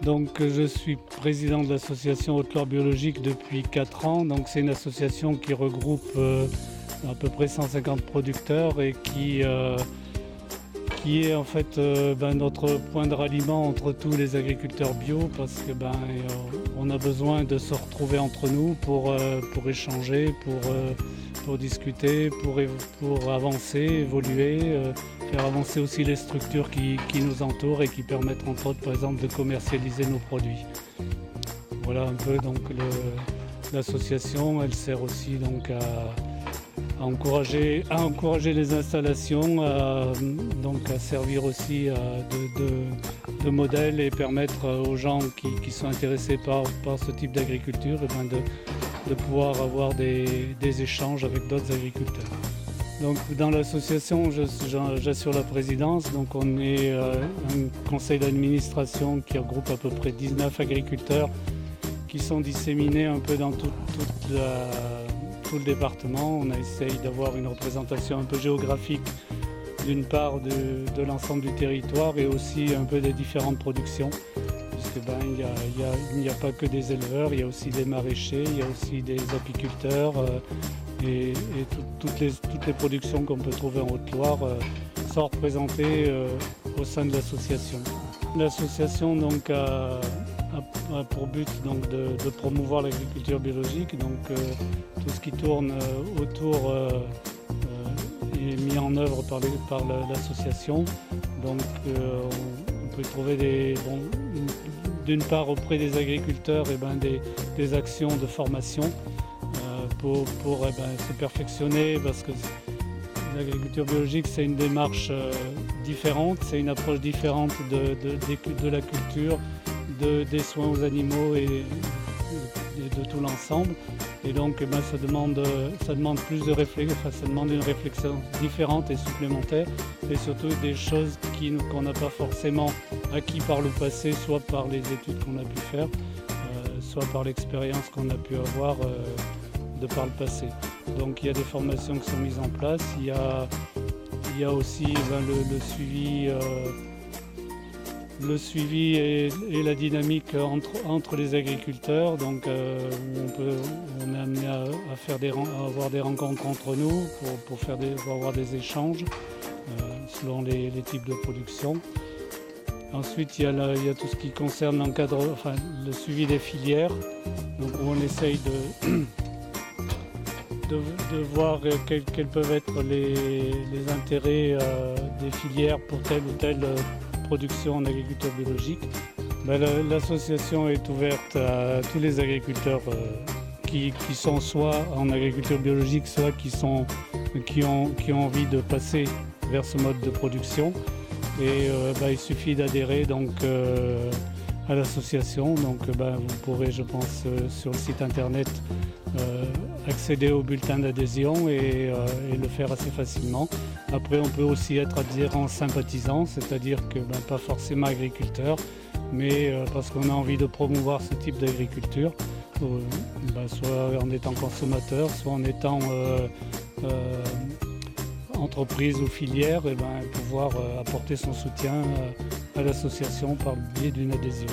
Donc je suis président de l'association Haute-Loire Biologique depuis 4 ans. Donc c'est une association qui regroupe à peu près 150 producteurs et qui est en fait notre point de ralliement entre tous les agriculteurs bio, parce que on a besoin de se retrouver entre nous pour échanger, pour discuter, pour avancer, évoluer, faire avancer aussi les structures qui nous entourent et qui permettent entre autres par exemple de commercialiser nos produits. Voilà un peu donc l'association. Elle sert aussi donc à encourager les installations, à servir aussi de modèle et permettre aux gens qui sont intéressés par ce type d'agriculture de pouvoir avoir des échanges avec d'autres agriculteurs. Donc, dans l'association, j'assure la présidence. Donc, on est un conseil d'administration qui regroupe à peu près 19 agriculteurs qui sont disséminés un peu dans tout le département. On a essayé d'avoir une représentation un peu géographique d'une part de l'ensemble du territoire et aussi un peu des différentes productions. Il n'y a pas que des éleveurs, il y a aussi des maraîchers, il y a aussi des apiculteurs et toutes les productions qu'on peut trouver en Haute-Loire sont représentées au sein de l'association. L'association donc a pour but donc de promouvoir l'agriculture biologique. Donc tout ce qui tourne autour est mis en œuvre par l'association. Donc on peut trouver d'une part auprès des agriculteurs des actions de formation pour se perfectionner, parce que l'agriculture biologique c'est une démarche différente, c'est une approche différente de la culture, des soins aux animaux et de tout l'ensemble. Et donc ça demande plus de réflexion, ça demande une réflexion différente et supplémentaire, et surtout des choses qu'on n'a pas forcément acquis par le passé, soit par les études qu'on a pu faire, soit par l'expérience qu'on a pu avoir de par le passé. Donc il y a des formations qui sont mises en place, il y a aussi le suivi et la dynamique entre les agriculteurs. Donc on est amené à avoir des rencontres entre nous pour avoir des échanges selon les types de production. Ensuite il y a tout ce qui concerne le suivi des filières, donc où on essaye de voir quels peuvent être les intérêts des filières pour telle ou telle production en agriculture biologique. L'association est ouverte à tous les agriculteurs qui sont soit en agriculture biologique, soit qui ont envie de passer vers ce mode de production. Et il suffit d'adhérer donc à l'association. Donc vous pourrez, je pense, sur le site internet accéder au bulletin d'adhésion et le faire assez facilement. Après, on peut aussi être adhérent sympathisant, c'est-à-dire que pas forcément agriculteur, mais parce qu'on a envie de promouvoir ce type d'agriculture, soit en étant consommateur, soit en étant entreprise ou filière, pouvoir apporter son soutien à l'association par le biais d'une adhésion.